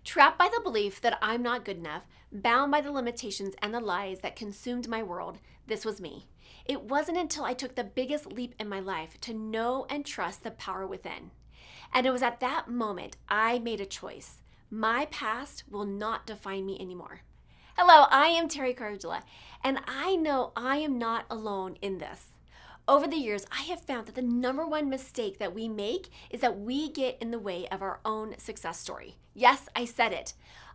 Trapped by the belief that I'm not good enough, bound by the limitations and the lies that consumed my world, this was me. It wasn't until I took the biggest leap in my life to know and trust the power within. And it was at that moment I made a choice. My past will not define me anymore. Hello, I am Teri, and I know I am not alone in this. Over the years, I have found that the number one mistake that we make is that we get in the way of our own success story. Yes, I said it.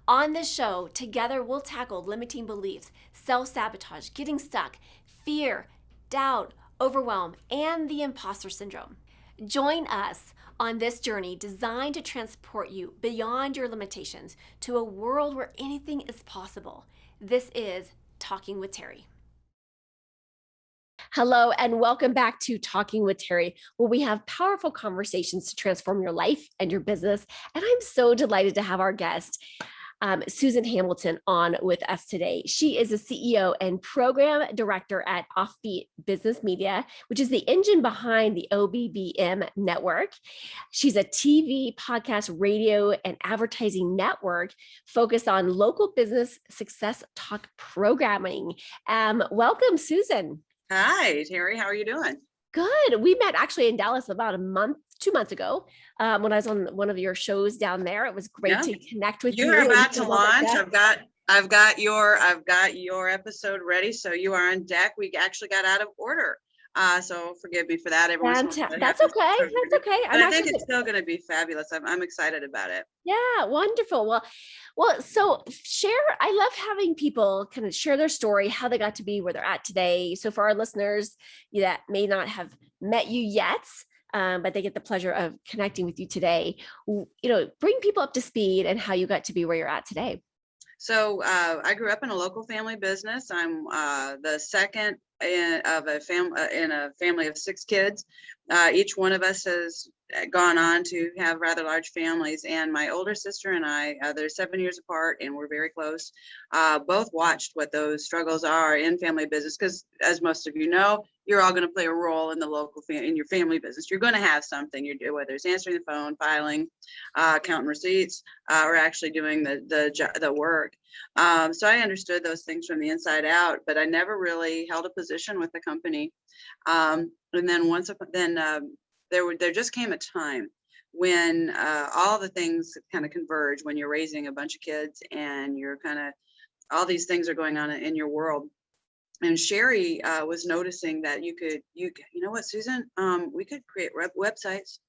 On this show, together we'll tackle limiting beliefs, self-sabotage, getting stuck, fear, doubt, overwhelm, and the imposter syndrome. Join us on this journey designed to transport you beyond your limitations to a world where anything is possible. This is Talking with Teri. Hello, and welcome back to Talking with Teri, where we have powerful conversations to transform your life and your business. And I'm so delighted to have our guest, Susan Hamilton, on with us today. She is a CEO and program director at OffBeat Business Media, which is the engine behind the OBBM Network. She's a TV, podcast, radio, and advertising network focused on local business success talk programming. Welcome, Susan. Hi, Teri. How are you doing? Good. We met actually in Dallas about 2 months ago when I was on one of your shows down there. It was great to connect with you. You're about to launch. I've got your episode ready, so you are on deck. We actually got out of order, so forgive me for that. That's okay. That's okay. I think it's still going to be fabulous. I'm excited about it. Yeah, wonderful. Well, so I love having people kind of share their story, how they got to be where they're at today. So for our listeners that may not have met you yet, but they get the pleasure of connecting with you today, bring people up to speed and how you got to be where you're at today. So I grew up in a local family business. I'm the second in a family of 6 kids. Each one of us has gone on to have rather large families, and my older sister and I, they're 7 years apart and we're very close, both watched what those struggles are in family business, because as most of you know, you're all going to play a role in the in your family business. You're going to have something you do, whether it's answering the phone, filing, counting receipts, or actually doing the work. So I understood those things from the inside out, but I never really held a position with the company. And then there just came a time when all the things kind of converge when you're raising a bunch of kids and you're kind of, all these things are going on in your world. And Sherry was noticing that you know what, Susan, we could create websites.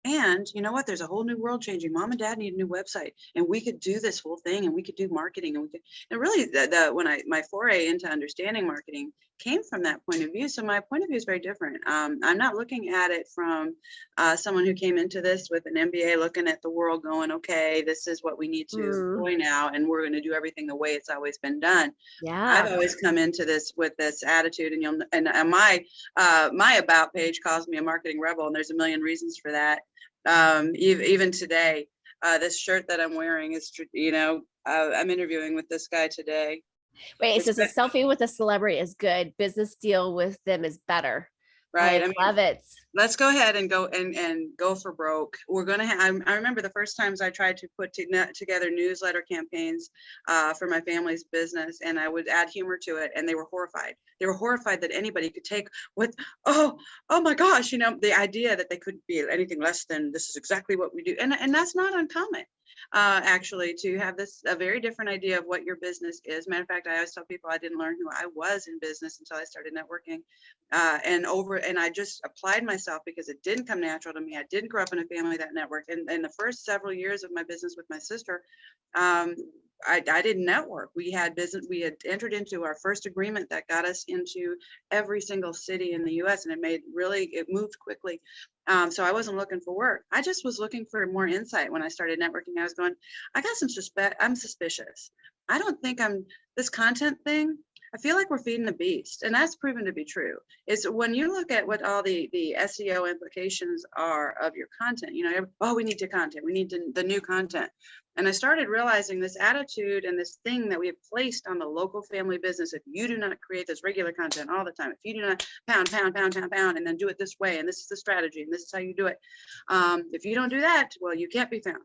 And you know what? There's a whole new world changing. Mom and Dad need a new website, and we could do this whole thing, and we could do marketing, and really my foray into understanding marketing came from that point of view. So my point of view is very different. I'm not looking at it from someone who came into this with an MBA, looking at the world going, okay, this is what we need to employ now, and we're going to do everything the way it's always been done. Yeah, I've always come into this with this attitude, and my about page calls me a marketing rebel, and there's a million reasons for that. Even today, this shirt that I'm wearing is, I'm interviewing with this guy today. Wait, it says a selfie with a celebrity is good. Business deal with them is better. Right. I love it. Let's go ahead and go for broke. We're going to I remember the first times I tried to put together newsletter campaigns for my family's business, and I would add humor to it, and they were horrified. They were horrified that anybody could take oh my gosh, the idea that they couldn't be anything less than this is exactly what we do. And that's not uncommon. Actually, to have a very different idea of what your business is. Matter of fact, I always tell people I didn't learn who I was in business until I started networking, and I just applied myself because it didn't come natural to me. I didn't grow up in a family that networked. And in the first several years of my business with my sister, I didn't network. We had entered into our first agreement that got us into every single city in the US, and it moved quickly. So I wasn't looking for work. I just was looking for more insight. When I started networking, I was going, I'm suspicious. I don't think this content thing. I feel like we're feeding the beast, and that's proven to be true. Is when you look at what all the SEO implications are of your content, we need content, we need the new content. And I started realizing this attitude and this thing that we have placed on the local family business. If you do not create this regular content all the time, if you do not pound, and then do it this way, and this is the strategy, and this is how you do it. If you don't do that, well, you can't be found.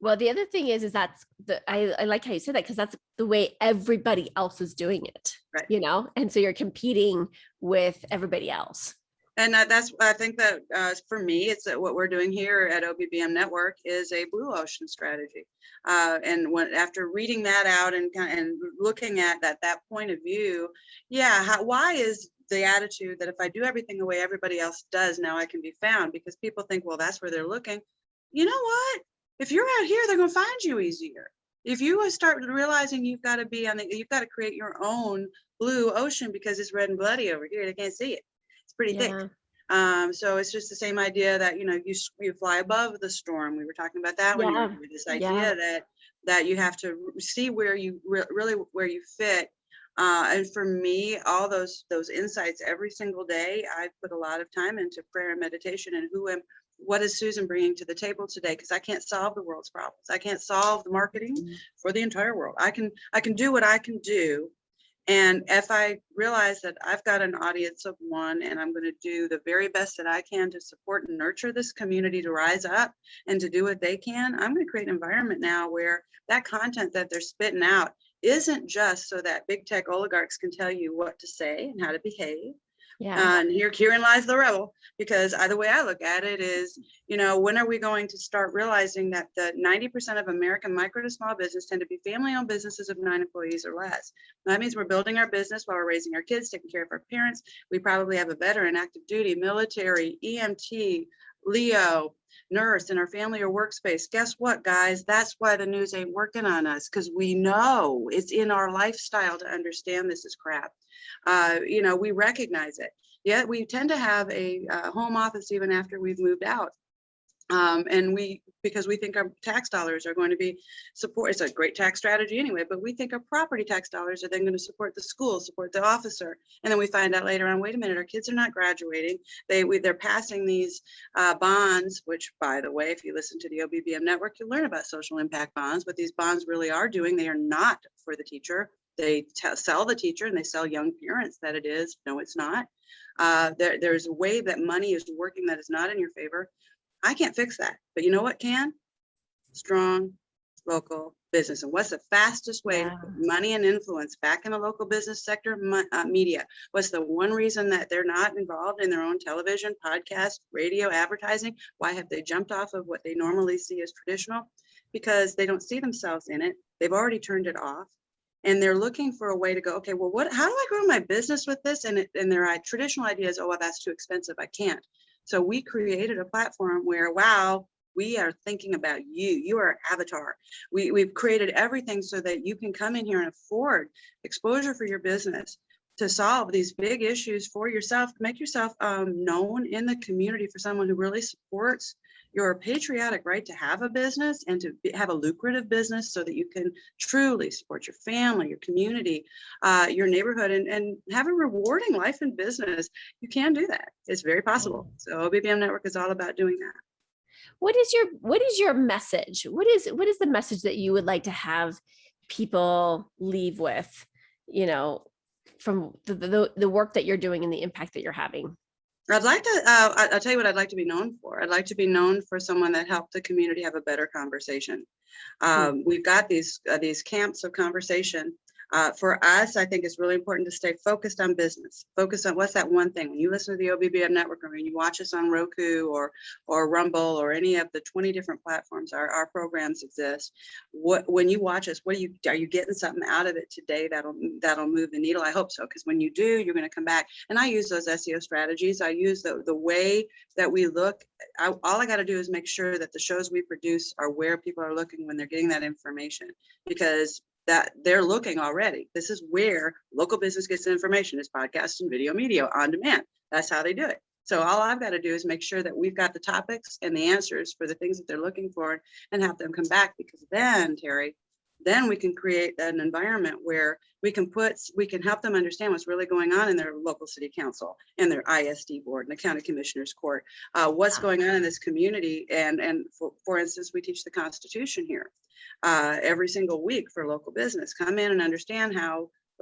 Well, the other thing is that's I like how you said that, because that's the way everybody else is doing it, Right. and so you're competing with everybody else. And I think that for me, it's that what we're doing here at OBBM Network is a blue ocean strategy. And after reading that out and looking at that point of view, why is the attitude that if I do everything the way everybody else does, now I can be found? Because people think, well, that's where they're looking. You know what? If you're out here, they're going to find you easier. If you start realizing you've got to create your own blue ocean, because it's red and bloody over here, they can't see it. It's pretty thick. So it's just the same idea that, you fly above the storm. We were talking about that when you were here, this idea that you have to see where you really where you fit. And for me, all those insights every single day, I put a lot of time into prayer and meditation, and what is Susan bringing to the table today? Because I can't solve the world's problems. I can't solve the marketing for the entire world. I can do what I can do. And if I realize that I've got an audience of one, and I'm going to do the very best that I can to support and nurture this community to rise up and to do what they can, I'm going to create an environment now where that content that they're spitting out isn't just so that big tech oligarchs can tell you what to say and how to behave. And herein lies the rebel, because the way I look at it is, when are we going to start realizing that the 90% of American micro to small business tend to be family-owned businesses of 9 employees or less? That means we're building our business while we're raising our kids, taking care of our parents. We probably have a veteran, active duty, military, EMT, Leo, nurse in our family or workspace. Guess what, guys? That's why the news ain't working on us, because we know it's in our lifestyle to understand this is crap. We recognize it. Yet we tend to have a home office even after we've moved out. Because we think our tax dollars are going to be it's a great tax strategy anyway, but we think our property tax dollars are then going to support the school, support the officer. And then we find out later on, wait a minute, our kids are not graduating. They're passing these bonds, which, by the way, if you listen to the OBBM network, you'll learn about social impact bonds. What these bonds really are doing, they are not for the teacher. They sell the teacher, and they sell young parents that it is. No, it's not. There's a way that money is working that is not in your favor. I can't fix that, but you know what can? Strong local business. And what's the fastest way to put money and influence back in the local business sector? Media. What's the one reason that they're not involved in their own television, podcast, radio, advertising? Why have they jumped off of what they normally see as traditional? Because they don't see themselves in it. They've already turned it off. And they're looking for a way to go, okay, well, how do I grow my business with this? And their traditional idea is, oh, well, that's too expensive. I can't. So we created a platform where, wow, we are thinking about you. You are our avatar. We've created everything so that you can come in here and afford exposure for your business to solve these big issues for yourself, make yourself known in the community for someone who really supports your patriotic right to have a business and to have a lucrative business so that you can truly support your family, your community, your neighborhood, and have a rewarding life in business. You can do that. It's very possible. So OBBM Network is all about doing that. What is your message? What is the message that you would like to have people leave with, from the work that you're doing and the impact that you're having? I'd like to, I'll tell you what I'd like to be known for. I'd like to be known for someone that helped the community have a better conversation. We've got these camps of conversation. For us, I think it's really important to stay focused on business. Focus on what's that one thing. When you listen to the OBBM network, or when you watch us on Roku or Rumble or any of the 20 different platforms our programs exist. When you watch us, are you getting something out of it today that'll move the needle? I hope so, because when you do, you're going to come back. And I use those SEO strategies. I use the way that we look. All I got to do is make sure that the shows we produce are where people are looking when they're getting that information, because that they're looking already. This is where local business gets information, is podcasts and video media on demand. That's how they do it. So all I've got to do is make sure that we've got the topics and the answers for the things that they're looking for and have them come back, because then, Terry, then we can create an environment where we can help them understand what's really going on in their local city council and their ISD board and the county commissioner's court, what's going on in this community. And for instance, we teach the Constitution here every single week for local business. Come in and understand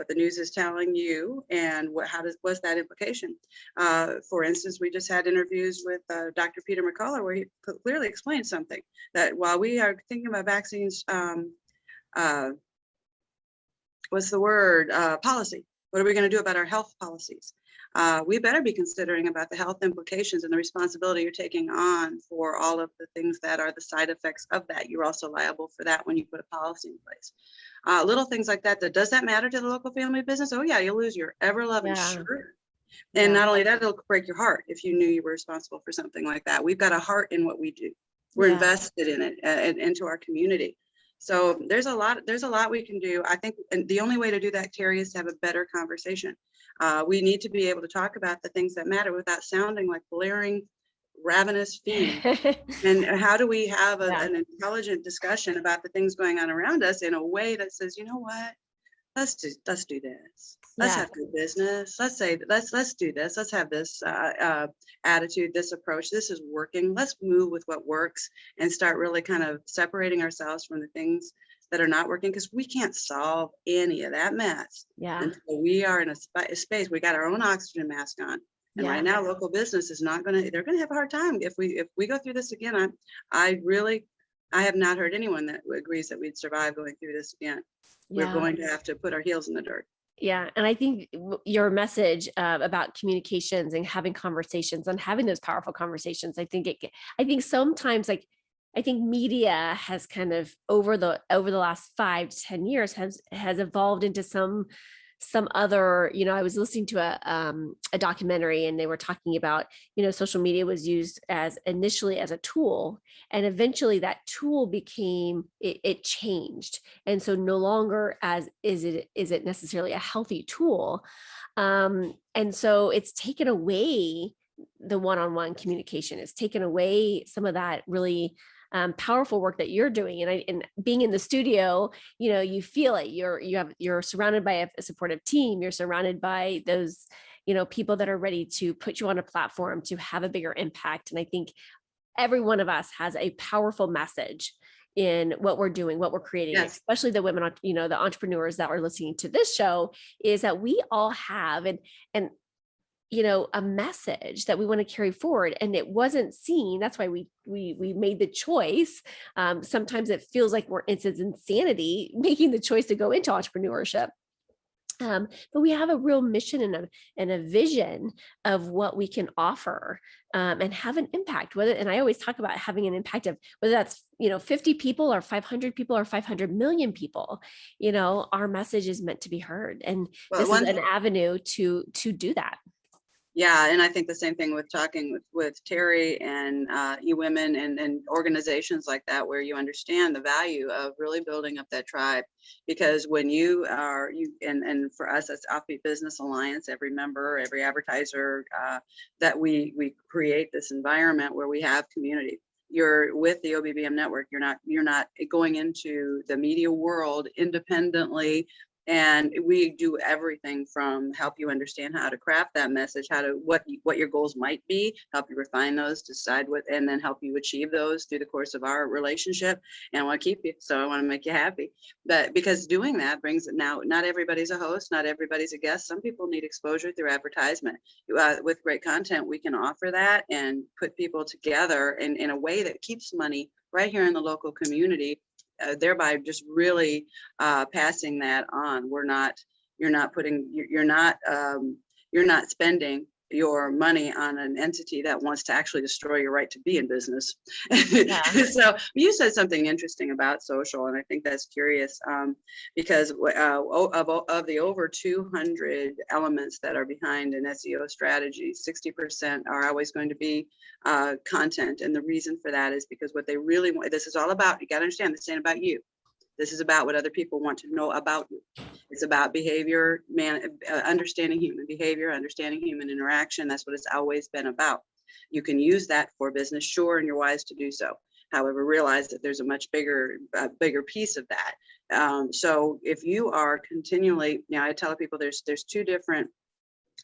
what the news is telling you, and what's that implication. For instance, we just had interviews with Dr. Peter McCullough, where he clearly explained something, that while we are thinking about vaccines, policy, what are we going to do about our health policies? We better be considering about the health implications and the responsibility you're taking on for all of the things that are the side effects of that. You're also liable for that when you put a policy in place. Little things like that. Does that matter to the local family business? Oh yeah, you'll lose your ever-loving shirt. And not only that, it'll break your heart if you knew you were responsible for something like that. We've got a heart in what we do. We're invested in it and into our community. So there's a lot we can do. I think, and the only way to do that, Teri, is to have a better conversation. We need to be able to talk about the things that matter without sounding like blaring, ravenous fiends. And how do we have an intelligent discussion about the things going on around us in a way that says, you know what, let's do this. Let's have good business. Let's do this. Let's have this attitude, this approach. This is working. Let's move with what works and start really kind of separating ourselves from the things that are not working, because we can't solve any of that mess until we are in a space. We got our own oxygen mask on. And right now, local business is they're going to have a hard time if we go through this again. I have not heard anyone that agrees that we'd survive going through this again. We're going to have to put our heels in the dirt. Yeah. And I think your message about communications and having conversations and having those powerful conversations, I think sometimes, like, I think media has kind of over the last 5 to 10 years has evolved into some other, I was listening to a documentary, and they were talking about, social media was used initially as a tool, and eventually that tool became, it changed. And so no longer is it necessarily a healthy tool. And so it's taken away the one-on-one communication. It's taken away some of that really powerful work that you're doing. And being in the studio, you feel it. You're surrounded by a supportive team. You're surrounded by those, people that are ready to put you on a platform to have a bigger impact. And I think every one of us has a powerful message in what we're doing, what we're creating, especially the women, the entrepreneurs that are listening to this show, is that we all have and a message that we want to carry forward, and it wasn't seen. That's why we made the choice. Sometimes it feels like it's insanity making the choice to go into entrepreneurship. But we have a real mission and a vision of what we can offer and have an impact. And I always talk about having an impact of whether that's 50 people or 500 people or 500 million people. Our message is meant to be heard, and this is an avenue to do that. Yeah, and I think the same thing with talking with Teri and you women and organizations like that, where you understand the value of really building up that tribe. Because when and for us as OffBeat Business Alliance, every member, every advertiser, that we create this environment where we have community. You're with the OBBM Network. You're not going into the media world independently. And we do everything from help you understand how to craft that message, what your goals might be, help you refine those, decide what, and then help you achieve those through the course of our relationship. And I want to keep you, so I want to make you happy. But because doing that brings it now, not everybody's a host, not everybody's a guest. Some people need exposure through advertisement. With great content, we can offer that and put people together in a way that keeps money right here in the local community. Thereby just really passing that on. You're not spending your money on an entity that wants to actually destroy your right to be in business. So you said something interesting about social, and I think that's curious because of the over 200 elements that are behind an SEO strategy, 60% are always going to be content. And the reason for that is because what they really want, this is all about, you got to understand, this ain't about you. This is about what other people want to know about you. It's about behavior, understanding human behavior, understanding human interaction. That's what it's always been about. You can use that for business, sure, and you're wise to do so. However, realize that there's a much bigger piece of that. So if you are continually, I tell people there's two different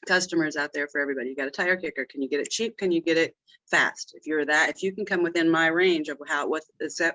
customers out there for everybody. You got a tire kicker. Can you get it cheap? Can you get it fast? If you can come within my range of what's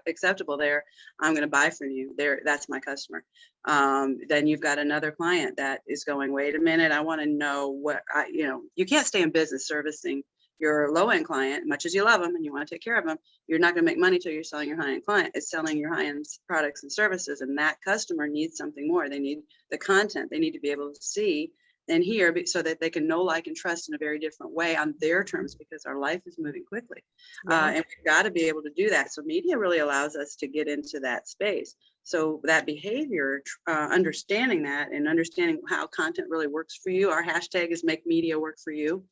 acceptable there, I'm going to buy from you there. That's my customer. Then you've got another client that is going, wait a minute, I want to know what you can't stay in business servicing your low-end client, much as you love them and you want to take care of them. You're not going to make money till you're selling your high-end client. It's selling your high-end products and services, and that customer needs something more. They need the content. They need to be able to see and hear, so that they can know, like, and trust in a very different way on their terms, because our life is moving quickly. And we've got to be able to do that. So media really allows us to get into that space. So that behavior, understanding that and understanding how content really works for you. Our hashtag is make media work for you.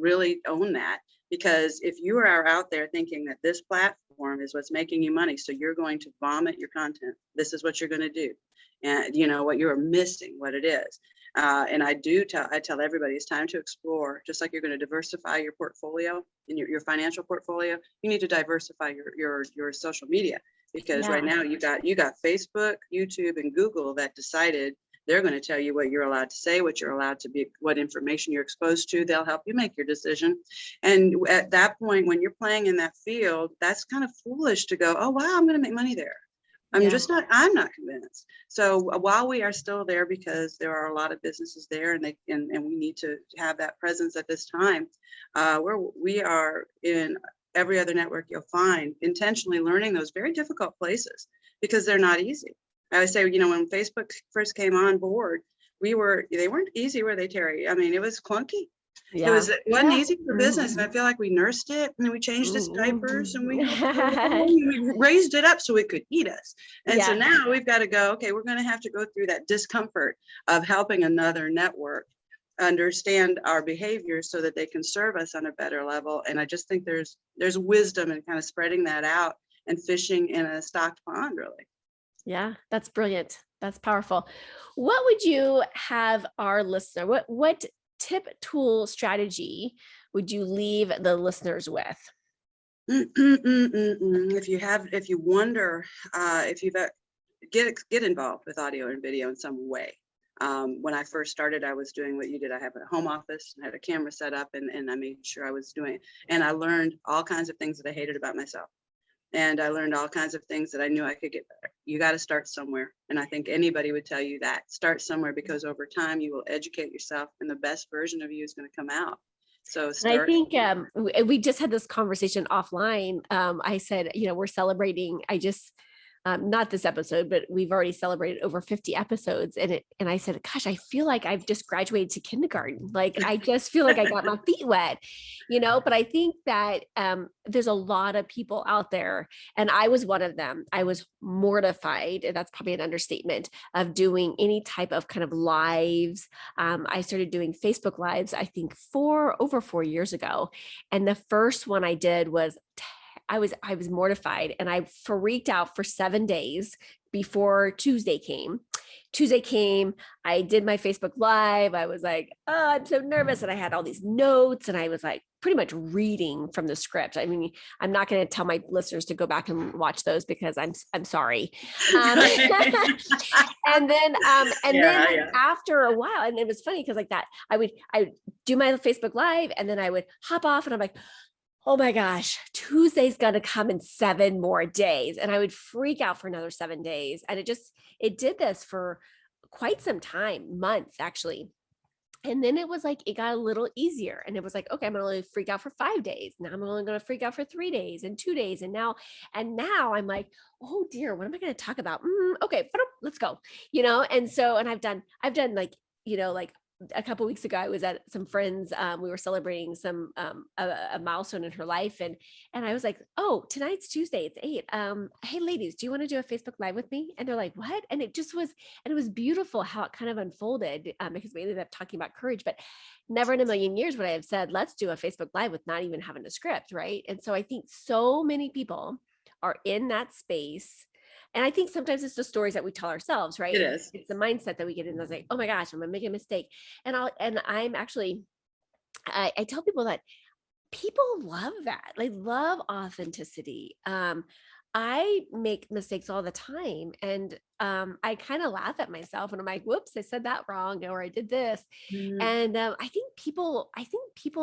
Really own that, because if you are out there thinking that this platform is what's making you money, so you're going to vomit your content, this is what you're going to do. And what you're missing, what it is. And I tell everybody it's time to explore. Just like you're going to diversify your portfolio and your financial portfolio, you need to diversify your social media, because right now you got Facebook, YouTube, and Google that decided they're going to tell you what you're allowed to say, what you're allowed to be, what information you're exposed to. They'll help you make your decision. And at that point, when you're playing in that field, that's kind of foolish to go, oh, wow, I'm going to make money there. I'm not convinced. So while we are still there, because there are a lot of businesses there, and we need to have that presence at this time, we are in every other network you'll find, intentionally learning those very difficult places, because they're not easy. I would say, when Facebook first came on board, they weren't easy, were they, Teri? I mean, it was clunky. It wasn't easy for business. And I feel like we nursed it, and we changed its diapers, and we raised it up so it could eat us. And so now we've got to go, okay, we're going to have to go through that discomfort of helping another network understand our behavior so that they can serve us on a better level. And I just think there's wisdom in kind of spreading that out and fishing in a stocked pond, really. Yeah, that's brilliant. That's powerful. What would you have our listener, what tip, tool, strategy would you leave the listeners with? If you wonder, if you've get involved with audio and video in some way. When I first started, I was doing what you did. I have a home office and had a camera set up, and I made sure I was doing it. And I learned all kinds of things that I hated about myself. And I learned all kinds of things that I knew I could get better. You got to start somewhere. And I think anybody would tell you that. Start somewhere, because over time you will educate yourself, and the best version of you is going to come out. So I think we just had this conversation offline. I said, we're celebrating, not this episode, but we've already celebrated over 50 episodes. And I said, gosh, I feel like I've just graduated to kindergarten. Like, I just feel like I got my feet wet, but I think that there's a lot of people out there, and I was one of them. I was mortified, and that's probably an understatement, of doing any type of kind of lives. I started doing Facebook lives, I think over 4 years ago. And the first one I did was I was mortified, and I freaked out for 7 days before Tuesday came. I did my Facebook live. I was like, oh, I'm so nervous. And I had all these notes, and I was like pretty much reading from the script. I mean, I'm not going to tell my listeners to go back and watch those, because I'm sorry. And then after a while, and it was funny because like that, I would do my Facebook live, and then I would hop off, and I'm like, oh my gosh, Tuesday's going to come in 7 more days. And I would freak out for another 7 days. And it did this for quite some time, months actually. And then it was like, it got a little easier, and it was like, okay, I'm going to freak out for 5 days. Now I'm only going to freak out for 3 days and 2 days. And now I'm like, oh dear, what am I going to talk about? Okay, let's go, And so, and I've done like, like a couple of weeks ago, I was at some friends. We were celebrating some a milestone in her life, and I was like, "Oh, tonight's Tuesday. It's 8. Hey, ladies, do you want to do a Facebook Live with me?" And they're like, "What?" And it was beautiful how it kind of unfolded, because we ended up talking about courage, but never in a million years would I have said, "Let's do a Facebook Live," with not even having a script, right? And so I think so many people are in that space. And I think sometimes it's the stories that we tell ourselves, right? It is. It's the mindset that we get in. That's like, oh my gosh, I'm gonna make a mistake. And I'm actually, I tell people that people love that. They love authenticity. I make mistakes all the time. And I kind of laugh at myself and I'm like, whoops, I said that wrong, or I did this. Mhm. And I think people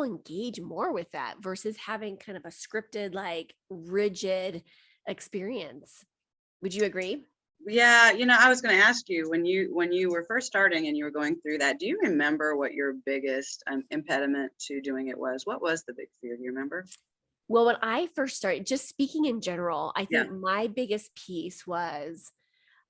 engage more with that versus having kind of a scripted, like rigid experience. Would you agree? Yeah, I was going to ask you when you were first starting and you were going through that, do you remember what your biggest impediment to doing it was? What was the big fear? Do you remember? Well, when I first started, just speaking in general, I Yeah. think my biggest piece was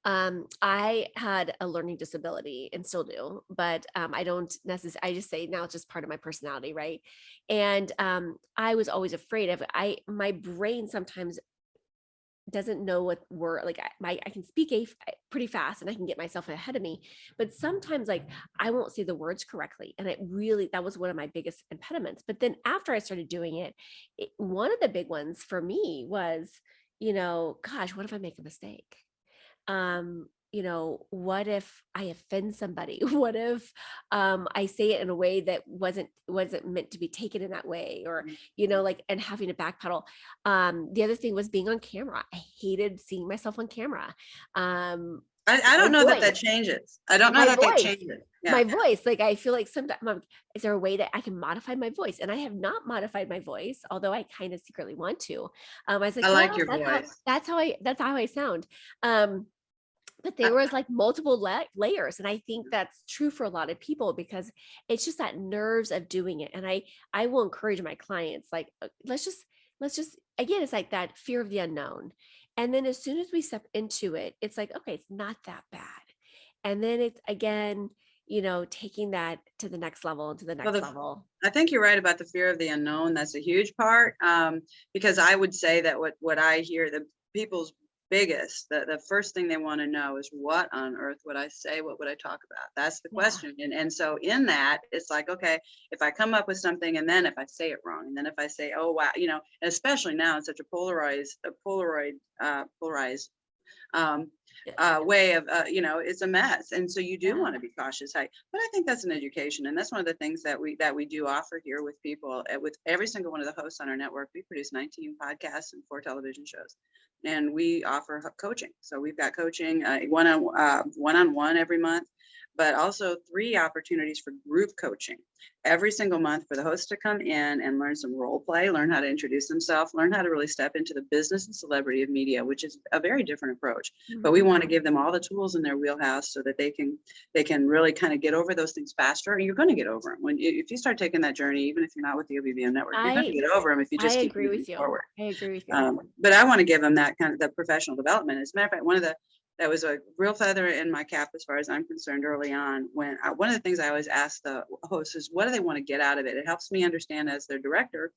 I had a learning disability and still do, but I don't necessarily, I just say now it's just part of my personality, right? And I was always afraid of my brain sometimes doesn't know what word, like I can speak pretty fast and I can get myself ahead of me, but sometimes like I won't say the words correctly, and that was one of my biggest impediments. But then after I started doing it, one of the big ones for me was, gosh, what if I make a mistake? What if I offend somebody? What if I say it in a way that wasn't meant to be taken in that way? Or, like, and having to backpedal. The other thing was being on camera. I hated seeing myself on camera. I My don't know that that voice, changes. I don't know my that that voice, changes. Yeah. my voice. Like, I feel like sometimes, is there a way that I can modify my voice? And I have not modified my voice, although I kind of secretly want to. I was like, I like well, your voice. that's how I sound. But I, there was like multiple layers, and I think that's true for a lot of people because it's just that nerves of doing it. And I will encourage my clients, like, let's just again, it's like that fear of the unknown. And then as soon as we step into it, it's like, okay, it's not that bad. And then it's again, taking that to the next level and to the well, next level. I think you're right about the fear of the unknown. That's a huge part. Because I would say that what I hear, the people's biggest, the first thing they want to know is, what on earth would I say? What would I talk about? That's the Yeah. question. And so in that, it's like, okay, if I come up with something and then if I say it wrong, and then if I say, oh wow, and especially now in such a polarized um, way of, it's a mess. And so you do Yeah. want to be cautious. But I think that's an education. And that's one of the things that we do offer here with people, with every single one of the hosts on our network. We produce 19 podcasts and 4 television shows. And we offer coaching. So we've got coaching one-on-one every month, but also 3 opportunities for group coaching every single month for the host to come in and learn some role play, learn how to introduce themselves, learn how to really step into the business and celebrity of media, which is a very different approach. But we want to give them all the tools in their wheelhouse so that they can really kind of get over those things faster. And you're going to get over them if you start taking that journey, even if you're not with the OBBM network, you're going to get over them if you I just keep agree moving with you. forward. I agree with you. But I want to give them that kind of the professional development. As a matter of fact, that was a real feather in my cap as far as I'm concerned early on. When one of the things I always ask the hosts is, what do they want to get out of it? It helps me understand as their director,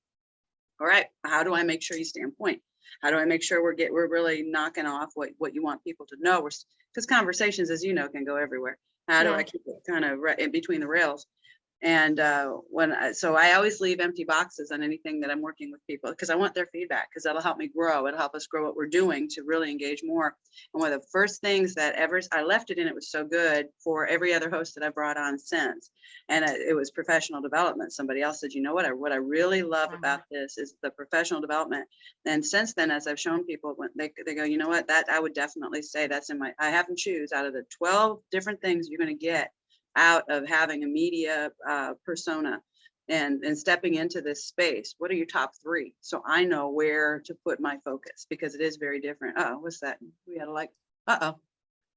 all right, how do I make sure you stay on point? How do I make sure we're really knocking off what you want people to know? Because conversations, as you know, can go everywhere. How do I keep it kind of in between the rails? And so I always leave empty boxes on anything that I'm working with people, because I want their feedback, because that'll help me grow. It'll help us grow what we're doing to really engage more. And one of the first things that I left it in, it was so good for every other host that I brought on since. And it was professional development. Somebody else said, you know what I really love about this is the professional development. And since then, as I've shown people, when they go, you know what, that I would definitely say that's I have them choose out of the 12 different things you're going to get out of having a media persona and stepping into this space. What are your top 3? So I know where to put my focus, because it is very different. Oh, what's that? We had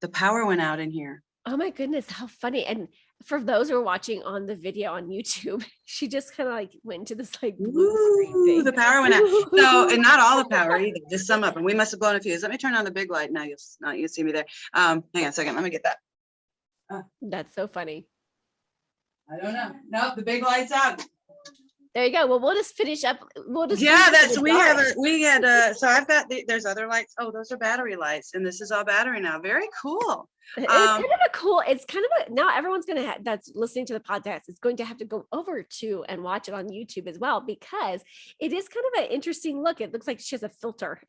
the power went out in here. Oh my goodness, how funny. And for those who are watching on the video on YouTube, she just kind of like went into this like blue screen thing. The power went out. So, and not all the power either, just some of them. We must have blown a fuse. Let me turn on the big light. Now you'll see me there. Hang on a second. Let me get that. That's so funny. I don't know. No, the big light's out. There you go. Well, we'll just finish up. So I've got there's other lights. Oh, those are battery lights, and this is all battery now. Very cool. Now everyone's going to that's listening to the podcast is going to have to go over to and watch it on YouTube as well, because it is kind of an interesting look. It looks like she has a filter.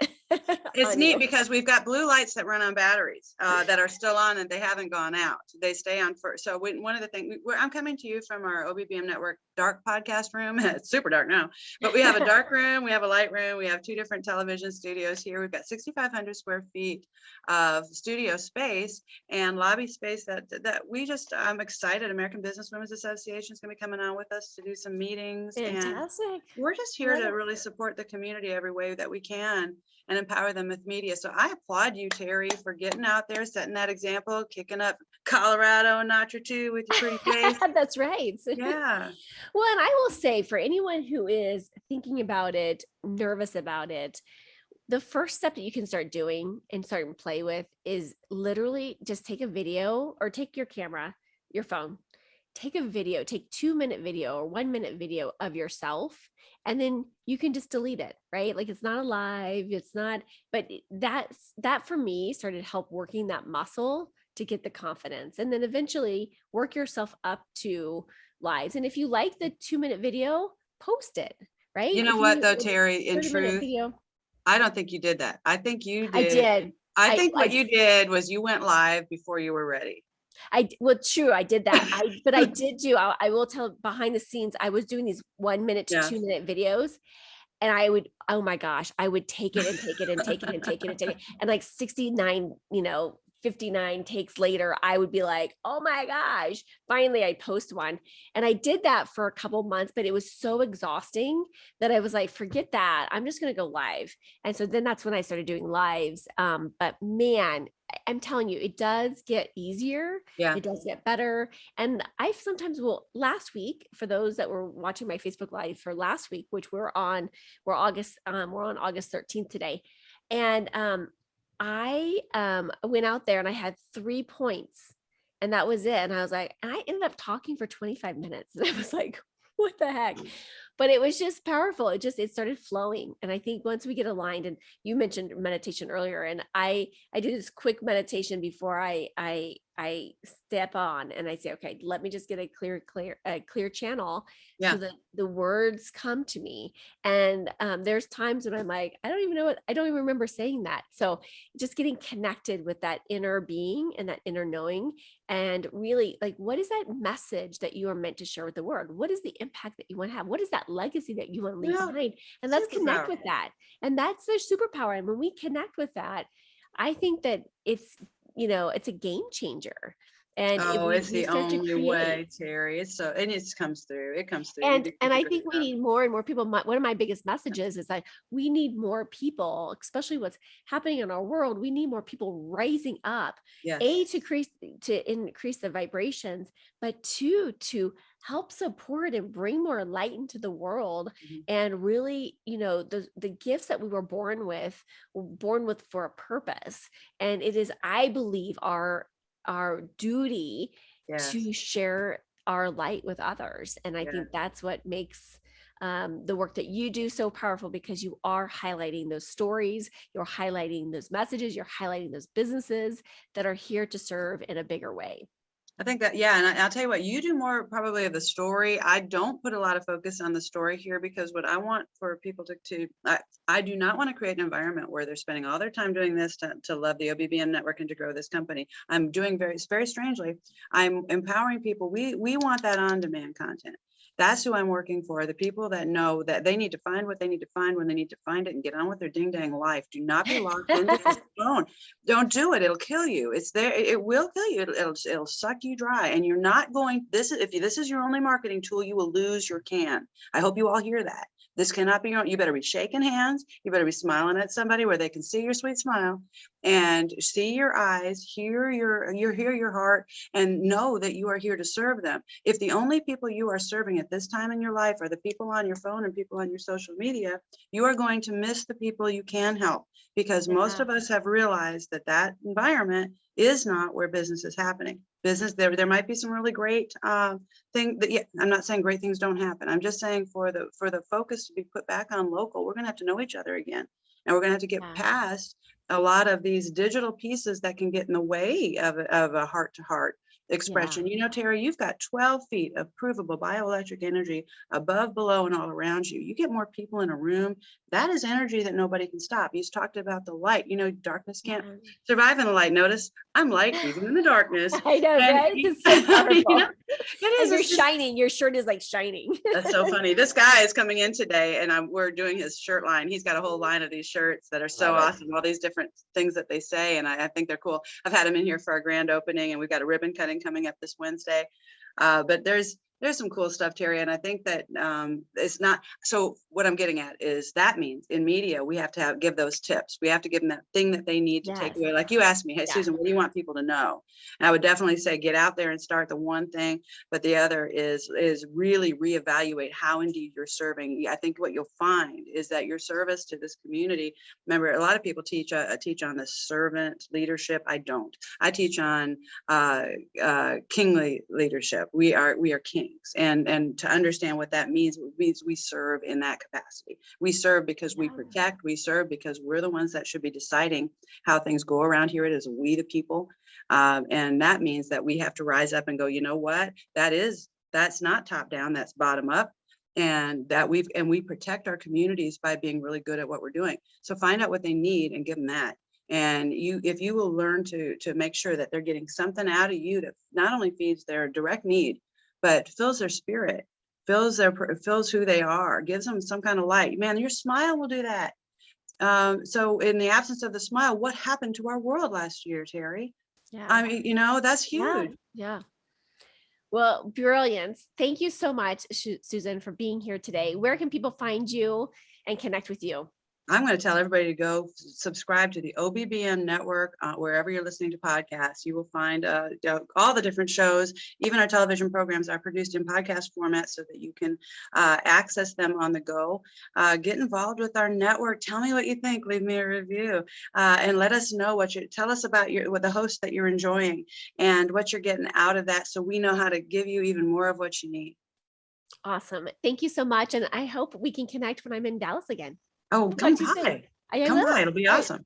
It's neat because we've got blue lights that run on batteries that are still on, and they haven't gone out. They stay on first. So one of the things, I'm coming to you from our OBBM Network dark podcast room It's super dark now, but we have a dark room, we have a light room, we have 2 different television studios here. We've got 6,500 square feet of studio space and lobby space that I'm excited. American Business Women's Association is going to be coming on with us to do some meetings. Fantastic. And we're just here to really support the community every way that we can and empower them with media. So I applaud you, Terry, for getting out there, setting that example, kicking up Colorado a notch or 2 with your pretty face. That's right. Yeah. Well, and I will say for anyone who is thinking about it, nervous about it, the first step that you can start doing and start and play with is literally just take a video or take your camera, your phone, take a video, take 2-minute video or 1-minute video of yourself. And then you can just delete it, right? Like it's not a live, it's not, but that for me started help working that muscle to get the confidence. And then eventually work yourself up to lives. And if you like the 2-minute video, post it, right? You know what though, Terry, in truth, video, I don't think you did that. I think you did. I did. I think what you did was you went live before you were ready. Well, true. I did that. But I did I will tell behind the scenes, I was doing these 1-minute to 2-minute videos and I would, oh my gosh, I would take it and take it and take it and take it and take it. And like 69, 59 takes later, I would be like, oh my gosh, finally I post one. And I did that for a couple months, but it was so exhausting that I was like, forget that. I'm just going to go live. And so then that's when I started doing lives. But man, I'm telling you, it does get easier. Yeah. It does get better. And I sometimes will, last week, for those that were watching my Facebook Live for last week, which we're on August 13th today. And, I went out there and I had 3 points and that was it. And I was like, and I ended up talking for 25 minutes. And I was like, what the heck? But it was just powerful. It started flowing. And I think once we get aligned, and you mentioned meditation earlier, and I did this quick meditation before I step on and I say, okay, let me just get a clear channel so that the words come to me. And there's times when I'm like, I don't even remember saying that. So just getting connected with that inner being and that inner knowing, and really like, what is that message that you are meant to share with the world? What is the impact that you want to have? What is that legacy that you want to leave behind? And let's connect with that. And that's their superpower. And when we connect with that, I think that it's a game changer. And it's the only way, Terry. It's so, and it comes through. It comes through. And I think we need more and more people. One of my biggest messages is that we need more people, especially what's happening in our world. We need more people rising up, to increase the vibrations, but to help support and bring more light into the world. And really, the gifts that we were born with for a purpose. And it is, I believe, our duty to share our light with others. And I think that's what makes the work that you do so powerful, because you are highlighting those stories, you're highlighting those messages, you're highlighting those businesses that are here to serve in a bigger way. I think that, and I'll tell you what, you do more probably of the story. I don't put a lot of focus on the story here, because what I want for people I do not want to create an environment where they're spending all their time doing this to love the OBBM network and to grow this company. I'm doing very strangely, I'm empowering people. We want that on-demand content. That's who I'm working for. The people that know that they need to find what they need to find when they need to find it and get on with their ding dang life. Do not be locked into this phone. Don't do it. It'll kill you. It's there. It will kill you. It'll suck you dry. And you're not going, if this is your only marketing tool, you will lose your can. I hope you all hear that. This cannot be your own. You better be shaking hands. You better be smiling at somebody where they can see your sweet smile and see your eyes, hear your heart, and know that you are here to serve them. If the only people you are serving at this time in your life are the people on your phone and people on your social media, you are going to miss the people you can help, because most of us have realized that environment is not where business is happening. Business, there might be some really great thing that, I'm not saying great things don't happen. I'm just saying for the focus to be put back on local, we're going to have to know each other again. And we're going to have to get past a lot of these digital pieces that can get in the way of a heart-to-heart expression. Terry, you've got 12 feet of provable bioelectric energy above, below, and all around you. You get more people in a room. That is energy that nobody can stop. You talked about the light. Darkness can't survive in the light. Notice I'm light even in the darkness. I know, And, right? It's so powerful. you know, it And is. you're It's just, shining. Your shirt is like shining. that's so funny. This guy is coming in today, and we're doing his shirt line. He's got a whole line of these shirts that are so Love it. awesome. All these different things that they say, and I think they're cool. I've had him in here for our grand opening, and we've got a ribbon cutting coming up this Wednesday. But there's some cool stuff, Terry, and I think that it's not. So what I'm getting at is that means in media we have to give those tips. We have to give them that thing that they need to take Yes. away. Like you asked me, hey Yeah. Susan, what do you want people to know? And I would definitely say get out there and start the one thing, but the other is really reevaluate how indeed you're serving. I think what you'll find is that your service to this community. Remember, a lot of people teach on the servant leadership. I don't. I teach on kingly leadership. We are kings, and to understand what that means, it means we serve in that capacity. We serve because we protect. We serve because we're the ones that should be deciding how things go around here. It is we the people, and that means that we have to rise up and go, you know what, that's not top down, that's bottom up. And that we protect our communities by being really good at what we're doing. So find out what they need and give them that. And if you will learn to make sure that they're getting something out of you that not only feeds their direct need, but fills their spirit, fills who they are, gives them some kind of light. Man, your smile will do that. So in the absence of the smile, what happened to our world last year, Terry? Yeah. I mean, that's huge. Yeah. Well, brilliant. Thank you so much, Susan, for being here today. Where can people find you and connect with you? I'm going to tell everybody to go subscribe to the OBBM Network, wherever you're listening to podcasts. You will find all the different shows. Even our television programs are produced in podcast format so that you can access them on the go. Get involved with our network. Tell me what you think. Leave me a review and let us know tell us about the host that you're enjoying and what you're getting out of that, so we know how to give you even more of what you need. Awesome. Thank you so much. And I hope we can connect when I'm in Dallas again. Oh, come by. Come by. It'll be awesome.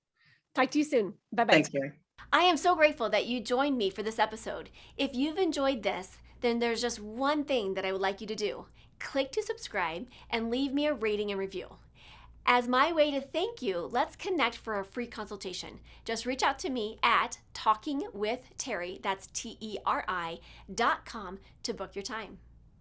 Talk to you soon. Bye-bye. Thanks, Terry. I am so grateful that you joined me for this episode. If you've enjoyed this, then there's just one thing that I would like you to do. Click to subscribe and leave me a rating and review. As my way to thank you, let's connect for a free consultation. Just reach out to me at talkingwithteri, that's TERI.com, to book your time.